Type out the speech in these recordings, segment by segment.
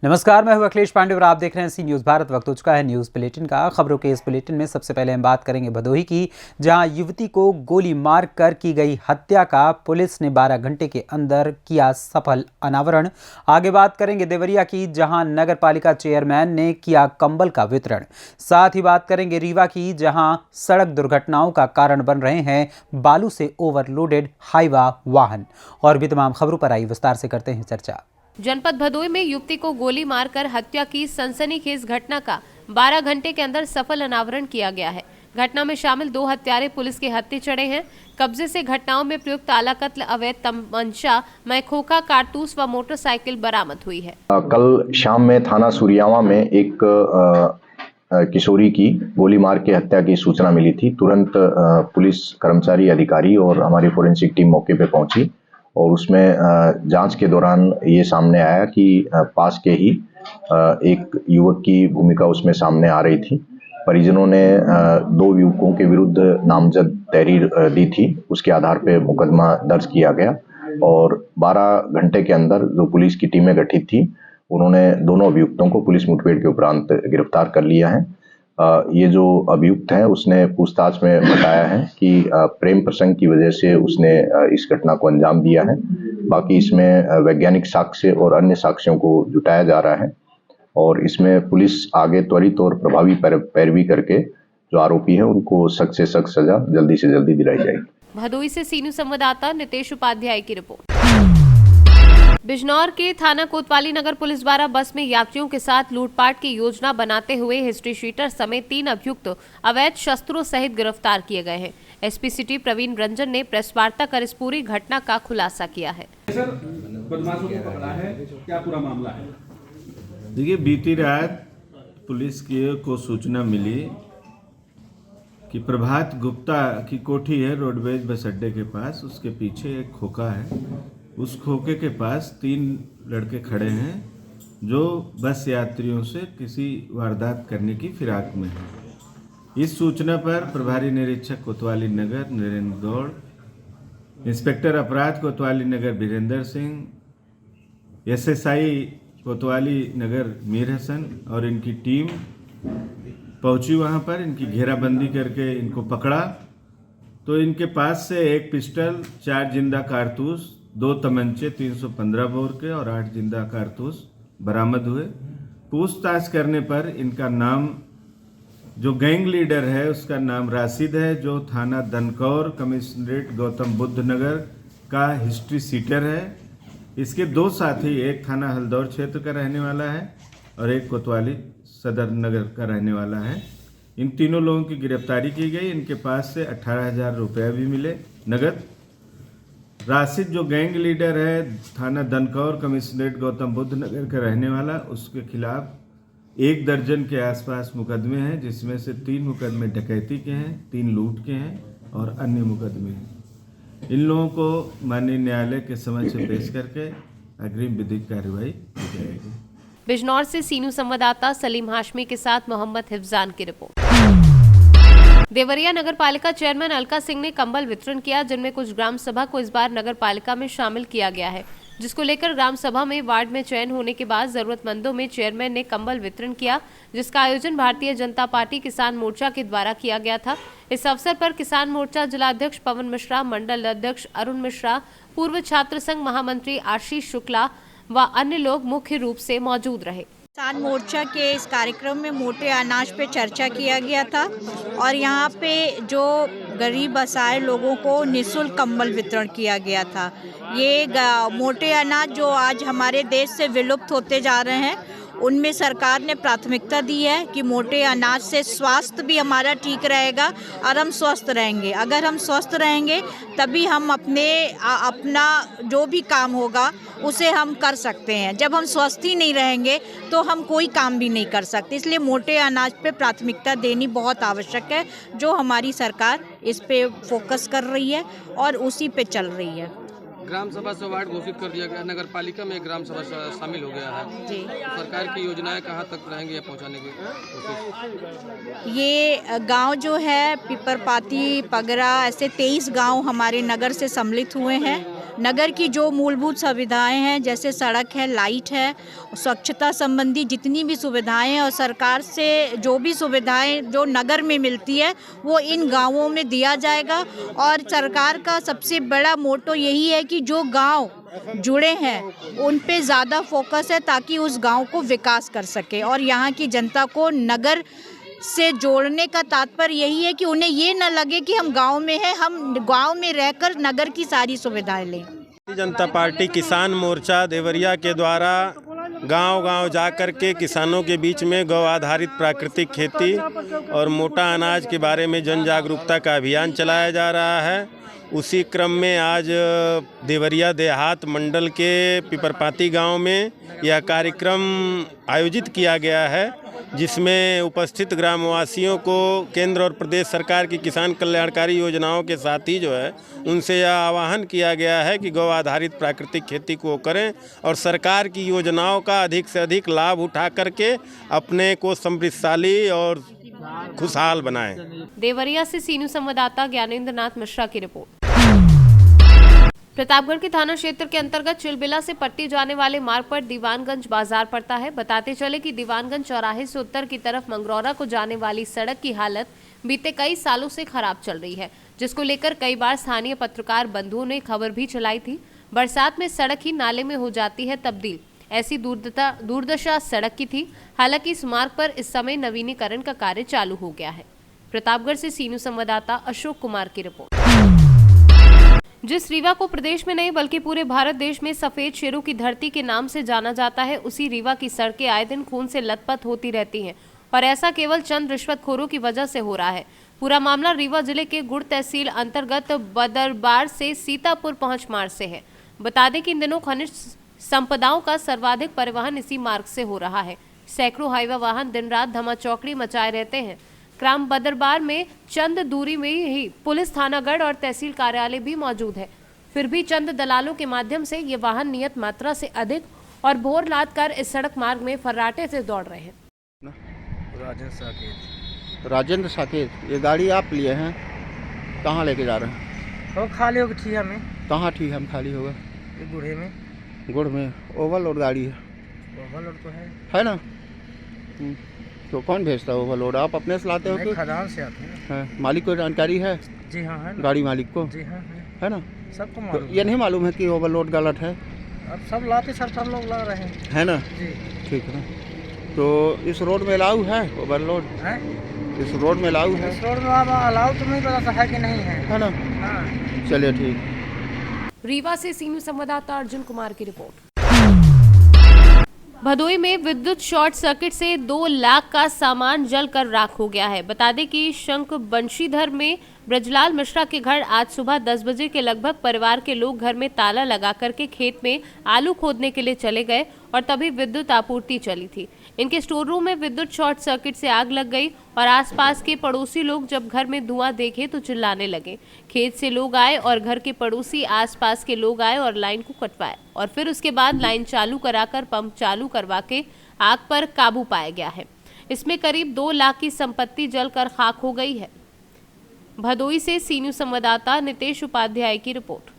नमस्कार, मैं हूं अखिलेश पांडे और आप देख रहे हैं सी न्यूज़ भारत। वक्त हो चुका है न्यूज़ बुलेटिन का। खबरों के इस बुलेटिन में सबसे पहले हम बात करेंगे भदोही की, जहां युवती को गोली मारकर की गई हत्या का पुलिस ने 12 घंटे के अंदर किया सफल अनावरण। आगे बात करेंगे देवरिया की, जहां नगर पालिका चेयरमैन ने किया कंबल का वितरण। साथ ही बात करेंगे रीवा की, जहां सड़क दुर्घटनाओं का कारण बन रहे हैं बालू से ओवरलोडेड हाईवा वाहन। और भी तमाम खबरों पर आई विस्तार से करते हैं चर्चा। जनपद भदोही में युवती को गोली मारकर हत्या की सनसनीखेज घटना का 12 घंटे के अंदर सफल अनावरण किया गया है। घटना में शामिल 2 हत्यारे पुलिस के हत्थे चढ़े हैं। कब्जे से घटनाओं में प्रयुक्त आला कत्ल, अवैध तमंचा, मैखोखा, कारतूस व मोटरसाइकिल बरामद हुई है। कल शाम में थाना सूर्यावा में एक किशोरी की गोली मार के हत्या की सूचना मिली थी। तुरंत पुलिस कर्मचारी, अधिकारी और हमारी फोरेंसिक टीम मौके पे पहुंची और उसमें जांच के दौरान ये सामने आया कि पास के ही एक युवक की भूमिका उसमें सामने आ रही थी। परिजनों ने 2 युवकों के विरुद्ध नामजद तहरीर दी थी। उसके आधार पर मुकदमा दर्ज किया गया और 12 घंटे के अंदर जो पुलिस की टीमें गठित थी, उन्होंने दोनों अभियुक्तों को पुलिस मुठभेड़ के उपरांत गिरफ्तार कर लिया है। ये जो अभियुक्त है उसने पूछताछ में बताया है कि प्रेम प्रसंग की वजह से उसने इस घटना को अंजाम दिया है। बाकी इसमें वैज्ञानिक साक्ष्य और अन्य साक्ष्यों को जुटाया जा रहा है और इसमें पुलिस आगे त्वरित और प्रभावी पैरवी करके जो आरोपी है उनको सख्त से सख्त सजा जल्दी से जल्दी दिलाई जाएगी। भदोही से सी न्यूज़ संवाददाता नितेश उपाध्याय की रिपोर्ट। बिजनौर के थाना कोतवाली नगर पुलिस द्वारा बस में यात्रियों के साथ लूटपाट की योजना बनाते हुए हिस्ट्री शीटर समेत 3 अभियुक्त अवैध शस्त्रों सहित गिरफ्तार किए गए हैं। एसपी सिटी प्रवीण रंजन ने प्रेस वार्ता कर इस पूरी घटना का खुलासा किया है। सर, बदमाशों को पकड़ा है, क्या पूरा मामला है? देखिए, बीती रात पुलिस को सूचना मिली कि प्रभात गुप्ता की कोठी है रोडवेज बस अड्डे के पास, उसके पीछे एक खोखा है। उस खोखे के पास 3 लड़के खड़े हैं जो बस यात्रियों से किसी वारदात करने की फिराक में हैं। इस सूचना पर प्रभारी निरीक्षक कोतवाली नगर नरेंद्र गौड़, इंस्पेक्टर अपराध कोतवाली नगर वीरेंद्र सिंह, एसएसआई कोतवाली नगर मीर हसन और इनकी टीम पहुंची वहां पर। इनकी घेराबंदी करके इनको पकड़ा तो इनके पास से 1 पिस्टल, 4 जिंदा कारतूस, 2 तमंचे 315 बोर के और 8 जिंदा कारतूस बरामद हुए। पूछताछ करने पर इनका नाम, जो गैंग लीडर है उसका नाम राशिद है, जो थाना दनकौर कमिश्नरेट गौतम बुद्ध नगर का हिस्ट्री सीटर है। इसके 2 साथी, एक थाना हल्दौर क्षेत्र का रहने वाला है और एक कोतवाली सदर नगर का रहने वाला है। इन तीनों लोगों की गिरफ्तारी की गई। इनके पास से 18,000 रुपये भी मिले नगद। राशिद जो गैंग लीडर है, थाना दनकौर कमिश्नरेट गौतम बुद्ध नगर का रहने वाला, उसके खिलाफ 1 दर्जन के आसपास मुकदमे हैं, जिसमें से 3 मुकदमे डकैती के हैं, 3 लूट के हैं और अन्य मुकदमे हैं। इन लोगों को माननीय न्यायालय के समक्ष पेश करके अग्रिम विधिक कार्रवाई की जाएगी। बिजनौर से सी न्यूज़ संवाददाता सलीम हाशमी के साथ मोहम्मद हिफ्जान की रिपोर्ट। देवरिया नगर पालिका चेयरमैन अलका सिंह ने कंबल वितरण किया, जिनमें कुछ ग्राम सभा को इस बार नगर पालिका में शामिल किया गया है, जिसको लेकर ग्राम सभा में वार्ड में चयन होने के बाद जरूरतमंदों में चेयरमैन ने कंबल वितरण किया, जिसका आयोजन भारतीय जनता पार्टी किसान मोर्चा के द्वारा किया गया था। इस अवसर पर किसान मोर्चा जिलाध्यक्ष पवन मिश्रा, मंडल अध्यक्ष अरुण मिश्रा, पूर्व छात्र संघ महामंत्री आशीष शुक्ला व अन्य लोग मुख्य रूप से मौजूद रहे। किसान मोर्चा के इस कार्यक्रम में मोटे अनाज पे चर्चा किया गया था और यहाँ पे जो गरीब असहाय लोगों को निःशुल्क कंबल वितरण किया गया था। ये मोटे अनाज जो आज हमारे देश से विलुप्त होते जा रहे हैं, उनमें सरकार ने प्राथमिकता दी है कि मोटे अनाज से स्वास्थ्य भी हमारा ठीक रहेगा और हम स्वस्थ रहेंगे। अगर हम स्वस्थ रहेंगे तभी हम अपना जो भी काम होगा उसे हम कर सकते हैं। जब हम स्वस्थ ही नहीं रहेंगे तो हम कोई काम भी नहीं कर सकते। इसलिए मोटे अनाज पे प्राथमिकता देनी बहुत आवश्यक है, जो हमारी सरकार इस पे फोकस कर रही है और उसी पे चल रही है। ग्राम सभा से वार्ड घोषित कर दिया गया, नगर पालिका में ग्राम सभा शामिल हो गया है जी। तो सरकार की योजनाएं कहाँ तक रहेंगी ये पहुँचाने की कोशिश? ये गांव जो है पिपरपाती, पगरा, ऐसे 23 गांव हमारे नगर से सम्मिलित हुए हैं, नगर की जो मूलभूत सुविधाएं हैं, जैसे सड़क है, लाइट है, स्वच्छता संबंधी जितनी भी सुविधाएं हैं और सरकार से जो भी सुविधाएं जो नगर में मिलती है वो इन गांवों में दिया जाएगा। और सरकार का सबसे बड़ा मोटो यही है कि जो गांव जुड़े हैं उन पे ज़्यादा फोकस है ताकि उस गांव को विकास कर सके। और यहाँ की जनता को नगर से जोड़ने का तात्पर्य यही है कि उन्हें ये न लगे कि हम गांव में हैं, हम गांव में रहकर नगर की सारी सुविधाएं लें। भारतीय जनता पार्टी किसान मोर्चा देवरिया के द्वारा गांव-गांव जाकर के किसानों के बीच में गौ आधारित प्राकृतिक खेती और मोटा अनाज के बारे में जन जागरूकता का अभियान चलाया जा रहा है। उसी क्रम में आज देवरिया देहात मंडल के पिपरपाती गांव में यह कार्यक्रम आयोजित किया गया है, जिसमें उपस्थित ग्रामवासियों को केंद्र और प्रदेश सरकार की किसान कल्याणकारी योजनाओं के साथ ही जो है उनसे यह आह्वान किया गया है कि गौ आधारित प्राकृतिक खेती को करें और सरकार की योजनाओं का अधिक से अधिक लाभ उठा करके अपने को समृद्धशाली और खुशहाल बनाएं। देवरिया से सीनू संवाददाता ज्ञानेंद्र नाथ मिश्रा की रिपोर्ट। प्रतापगढ़ के थाना क्षेत्र के अंतर्गत चिलबिला से पट्टी जाने वाले मार्ग पर दीवानगंज बाजार पड़ता है। बताते चले कि दीवानगंज चौराहे से उत्तर की तरफ मंगरौरा को जाने वाली सड़क की हालत बीते कई सालों से खराब चल रही है, जिसको लेकर कई बार स्थानीय पत्रकार बंधुओं ने खबर भी चलाई थी। बरसात में सड़क ही नाले में हो जाती है तब्दील। ऐसी दुर्दशा सड़क की थी। हालांकि इस मार्ग पर इस समय नवीनीकरण का कार्य चालू हो गया है। प्रतापगढ़ से सीनू संवाददाता अशोक कुमार की रिपोर्ट। जिस रीवा को प्रदेश में नहीं बल्कि पूरे भारत देश में सफेद शेरों की धरती के नाम से जाना जाता है, उसी रीवा की सड़कें आए दिन खून से लथपथ होती रहती हैं और ऐसा केवल चंद रिश्वतखोरों की वजह से हो रहा है। पूरा मामला रीवा जिले के गुड़ तहसील अंतर्गत बदरबार से सीतापुर पहुंच मार्ग से है। बता दें कि इन दिनों खनिज संपदाओं का सर्वाधिक परिवहन इसी मार्ग से हो रहा है। सैकड़ों हाईवा वाहन दिन रात धमाचौकड़ी मचाए रहते हैं। ग्राम बदरबार में चंद दूरी में ही पुलिस थानागढ़ और तहसील कार्यालय भी मौजूद है। फिर भी चंद दलालों के माध्यम से ये वाहन नियत मात्रा से अधिक और भोर लाद कर इस सड़क मार्ग में फर्राटे से दौड़ रहे हैं। राजेंद्र साकेत, ये गाड़ी आप लिए हैं, कहाँ लेके जा रहे हैं? तो खाली होगी ठीक हमें। कहाँ ठीक हम खाली होगा? गुड़े में। गुड़ में ओवरलोड गाड़ी है। ओवरलोड तो है ना? तो कौन भेजता है ओवरलोड? आप अपने से लाते हो कि खदान से आते हैं? मालिक को जानकारी है? जी हाँ है। गाड़ी मालिक को? जी हाँ है ना? सबको तो ये नहीं मालूम है कि ओवरलोड गलत है? अब सब लाते सब लोग ला रहे हैं। है ना? जी ठीक है ना। तो इस रोड में अलाउ है ओवरलोड? है। इस रोड में अलाउ है? इस रोड में अब अलाउ तो नहीं पता है कि नहीं है ना? हाँ। चलिए ठीक। रीवा से सीनू संवाददाता अर्जुन कुमार की रिपोर्ट। भदोई में विद्युत शॉर्ट सर्किट से 2 लाख का सामान जलकर राख हो गया है। बता दें कि शंख बंशीधर में ब्रजलाल मिश्रा के घर आज सुबह 10 बजे के लगभग परिवार के लोग घर में ताला लगा करके खेत में आलू खोदने के लिए चले गए और तभी विद्युत आपूर्ति चली थी। इनके स्टोर रूम में विद्युत शॉर्ट सर्किट से आग लग गई और आसपास के पड़ोसी लोग जब घर में धुआं देखे तो चिल्लाने लगे। खेत से लोग आए और घर के पड़ोसी आसपास के लोग आए और लाइन को कटवाए और फिर उसके बाद लाइन चालू कराकर पंप चालू करवा के आग पर काबू पाया गया है। इसमें करीब 2 लाख की संपत्ति जलकर खाक हो गई है। भदोई से सीनू संवाददाता नितेश उपाध्याय की रिपोर्ट।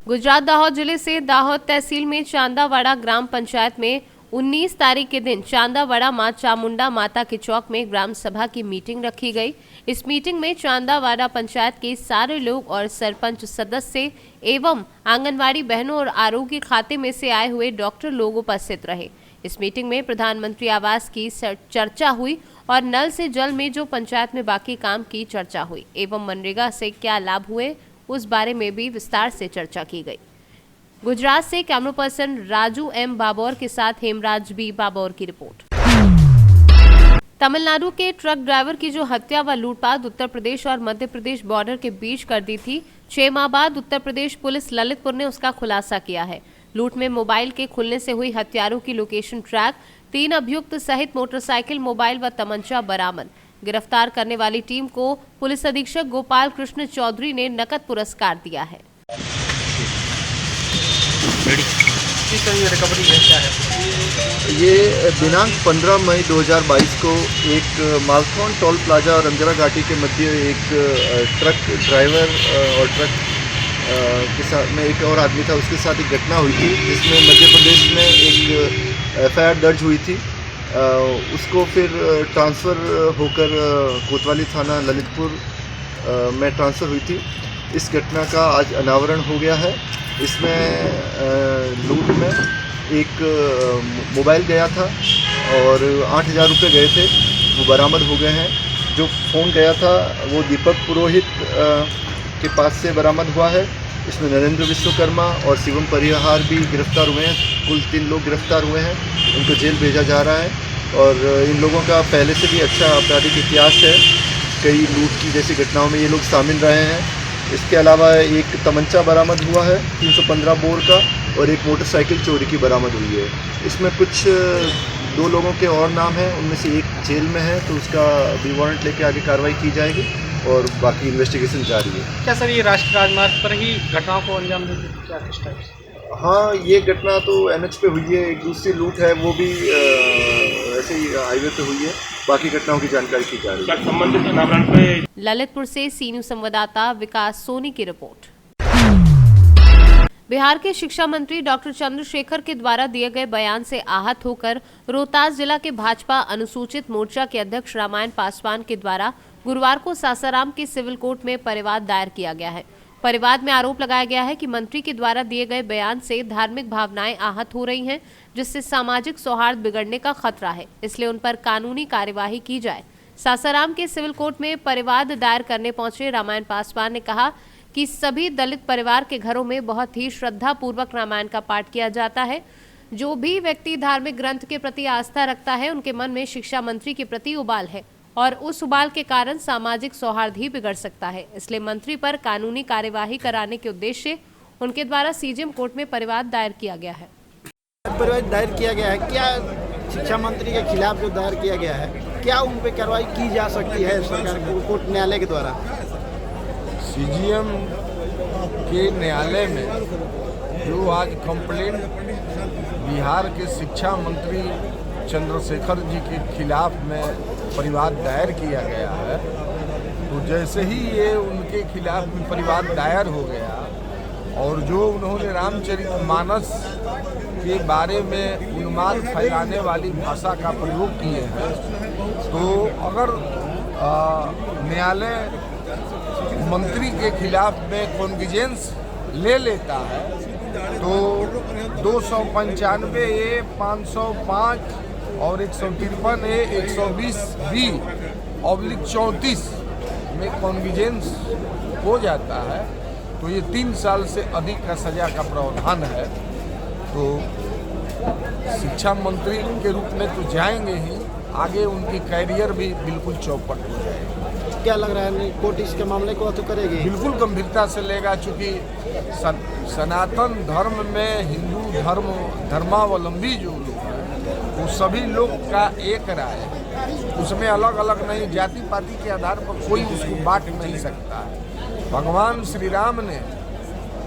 गुजरात दाहोद जिले से दाहोद तहसील में चांदावाड़ा ग्राम पंचायत में 19 तारीख के दिन चांदावाड़ा मां चामुंडा माता के चौक में ग्राम सभा की मीटिंग रखी गई। इस मीटिंग में चांदावाड़ा पंचायत के सारे लोग और सरपंच सदस्य एवं आंगनवाड़ी बहनों और आरोग्य खाते में से आए हुए डॉक्टर लोग उपस्थित रहे। इस मीटिंग में प्रधानमंत्री आवास की चर्चा हुई और नल से जल में जो पंचायत में बाकी काम की चर्चा हुई एवं मनरेगा से क्या लाभ हुए उस बारे में भी विस्तार से चर्चा की गई। गुजरात से कैमरा पर्सन राजू एम बाबौर के साथ हेमराज बी बाबौर की रिपोर्ट। तमिलनाडु के ट्रक ड्राइवर की जो हत्या व लूटपाट उत्तर प्रदेश और मध्य प्रदेश बॉर्डर के बीच कर दी थी, 6 माह बाद उत्तर प्रदेश पुलिस ललितपुर ने उसका खुलासा किया है। लूट में मोबाइल के खुलने से हुई हत्यारों की लोकेशन ट्रैक, 3 अभियुक्त सहित मोटरसाइकिल, मोबाइल व तमंचा बरामद। गिरफ्तार करने वाली टीम को पुलिस अधीक्षक गोपाल कृष्ण चौधरी ने नकद पुरस्कार दिया है। ये रिकवरी है क्या है? ये दिनांक 15 मई 2022 को एक मालथौन टोल प्लाजा और अंजरा घाटी के मध्य एक ट्रक ड्राइवर और ट्रक के साथ में एक और आदमी था, उसके साथ एक घटना हुई थी जिसमें मध्य प्रदेश में एक FIR दर्ज हुई थी। उसको फिर ट्रांसफ़र होकर कोतवाली थाना ललितपुर में ट्रांसफ़र हुई थी। इस घटना का आज अनावरण हो गया है। इसमें लूट में एक मोबाइल गया था और 8,000 रुपये गए थे, वो बरामद हो गए हैं। जो फ़ोन गया था वो दीपक पुरोहित के पास से बरामद हुआ है। इसमें नरेंद्र विश्वकर्मा और शिवम परिहार भी गिरफ्तार हुए हैं। कुल 3 लोग गिरफ्तार हुए हैं, उनको जेल भेजा जा रहा है। और इन लोगों का पहले से भी अच्छा आपराधिक इतिहास है, कई लूट की जैसी घटनाओं में ये लोग शामिल रहे हैं। इसके अलावा एक तमंचा बरामद हुआ है 315 बोर का, और एक मोटरसाइकिल चोरी की बरामद हुई है। इसमें कुछ 2 लोगों के और नाम हैं, उनमें से एक जेल में है, तो उसका भी वारंट लेके आगे कार्रवाई की जाएगी और बाकी इन्वेस्टिगेशन जारी है। क्या सर ये राष्ट्रीय राजमार्ग पर ही घटनाओं को अंजाम देती है, क्या किस टाइप से? हाँ, ये घटना तो NH पे हुई है। एक दूसरी लूट है वो भी ऐसे ही हाईवे पे हुई है। बाकी घटनाओं की जानकारी की जा रही है। संबंधित अनावरण पे ललितपुर से सी न्यूज संवाददाता विकास सोनी की रिपोर्ट। बिहार के शिक्षा मंत्री डॉक्टर चंद्रशेखर के द्वारा दिए गए बयान से आहत होकर रोहतास जिला के भाजपा अनुसूचित मोर्चा के अध्यक्ष रामायण पासवान के द्वारा गुरुवार को सासाराम के सिविल कोर्ट में परिवाद दायर किया गया है। परिवाद में आरोप लगाया गया है कि मंत्री के द्वारा दिए गए बयान से धार्मिक भावनाएं आहत हो रही हैं, जिससे सामाजिक सौहार्द बिगड़ने का खतरा है, इसलिए उन पर कानूनी कार्यवाही की जाए। सासाराम के सिविल कोर्ट में परिवाद दायर करने पहुंचे रामायण पासवान ने कहा कि सभी दलित परिवार के घरों में बहुत ही श्रद्धा पूर्वक रामायण का पाठ किया जाता है। जो भी व्यक्ति धार्मिक ग्रंथ के प्रति आस्था रखता है, उनके मन में शिक्षा मंत्री के प्रति उबाल है और उस उबाल के कारण सामाजिक सौहार्द ही बिगड़ सकता है, इसलिए मंत्री पर कानूनी कार्यवाही कराने के उद्देश्य से उनके द्वारा CJM कोर्ट में परिवाद दायर किया गया है। परिवाद दायर किया गया है, क्या शिक्षा मंत्री के खिलाफ जो दायर किया गया है, क्या उन पर कार्रवाई की जा सकती है सरकार कोर्ट न्यायालय के द्वारा? CJM के न्यायालय में जो आज कंप्लेंट बिहार के शिक्षा मंत्री चंद्रशेखर जी के खिलाफ में परिवाद दायर किया गया है, तो जैसे ही ये उनके खिलाफ में परिवाद दायर हो गया और जो उन्होंने रामचरितमानस के बारे में उन्माद फैलाने वाली भाषा का प्रयोग किए हैं, तो अगर न्यायालय मंत्री के खिलाफ में कॉन्विजेंस ले लेता है तो 295A 505 और 153A 120B/34 में कॉन्विजेंस हो जाता है, तो ये 3 साल से अधिक का सजा का प्रावधान है। तो शिक्षा मंत्री के रूप में तो जाएंगे ही, आगे उनकी कैरियर भी बिल्कुल चौपट हो जाएगी। क्या लग रहा है कोर्ट इसके मामले को तो करेगी? बिल्कुल गंभीरता से लेगा, चूँकि सनातन धर्म में हिंदू धर्मावलंबी जो लोग हैं वो सभी लोग का एक राय है, उसमें अलग अलग नहीं, जाति पाति के आधार पर कोई उसको बांट नहीं सकता है। भगवान श्री राम ने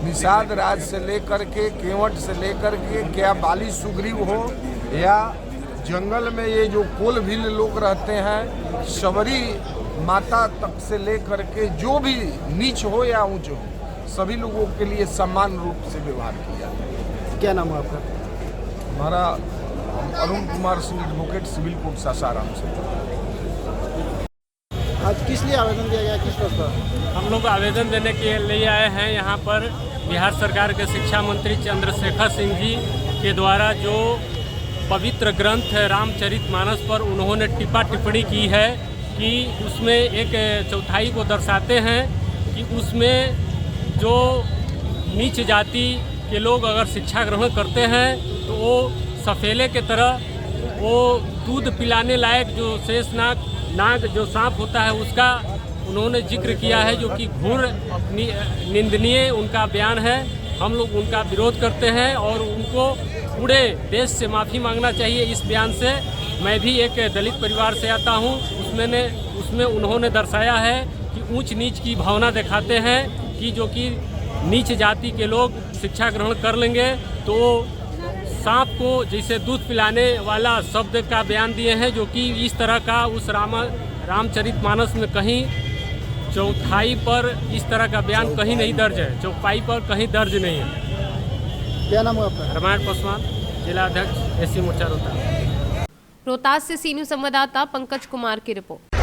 निषाद राज से लेकर के केवट से लेकर के क्या बाली सुग्रीव हो या जंगल में ये जो कोल भील लोग रहते हैं, शबरी माता तक से लेकर के जो भी नीच हो या ऊंच हो, सभी लोगों के लिए समान रूप से व्यवहार किया। क्या नाम है आपका? हमारा Arun Kumar Singh, advocate, civil court Sasaram से। आज किस लिए आवेदन दिया गया, किस पर? हम लोग आवेदन देने के लिए आए हैं यहाँ पर। बिहार सरकार के शिक्षा मंत्री चंद्रशेखर सिंह जी के द्वारा जो पवित्र ग्रंथ है रामचरितमानस पर उन्होंने टिप्पणी की है कि उसमें एक चौथाई को दर्शाते हैं कि उसमें जो नीच जाति के लोग अगर शिक्षा ग्रहण करते हैं तो वो सफेले के तरह वो दूध पिलाने लायक जो शेष नाग जो सांप होता है उसका उन्होंने जिक्र किया है, जो कि घोर निंदनीय उनका बयान है। हम लोग उनका विरोध करते हैं और उनको पूरे देश से माफ़ी मांगना चाहिए इस बयान से। मैं भी एक दलित परिवार से आता हूं, उसमें उन्होंने दर्शाया है कि ऊंच नीच की भावना दिखाते हैं कि जो कि नीच जाति के लोग शिक्षा ग्रहण कर लेंगे तो सांप को जैसे दूध पिलाने वाला शब्द का बयान दिए हैं, जो कि इस तरह का उस रामचरितमानस में कहीं चौथाई पर इस तरह का बयान कहीं नहीं दर्ज है, चौपाई पर कहीं दर्ज नहीं है। क्या नाम है आपका? रामायण पासवान, जिला अध्यक्ष एससी मोर्चा रोहतास। रोहतास से सी न्यूज संवाददाता पंकज कुमार की रिपोर्ट।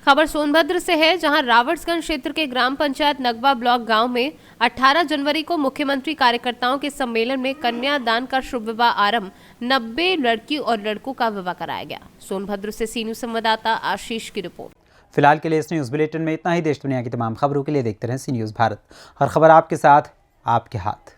खबर सोनभद्र से है, जहां रावटसगंज क्षेत्र के ग्राम पंचायत नगवा ब्लॉक गांव में 18 जनवरी को मुख्यमंत्री कार्यकर्ताओं के सम्मेलन में कन्यादान का शुभ विवाह आरंभ 90 लड़की और लड़कों का विवाह कराया गया। सोनभद्र से सी न्यूज संवाददाता आशीष की रिपोर्ट। फिलहाल के लिए इस न्यूज़ बुलेटिन में इतना ही। देश दुनिया की तमाम खबरों के लिए देखते रहें सी न्यूज़ भारत। हर खबर आपके साथ, आपके हाथ।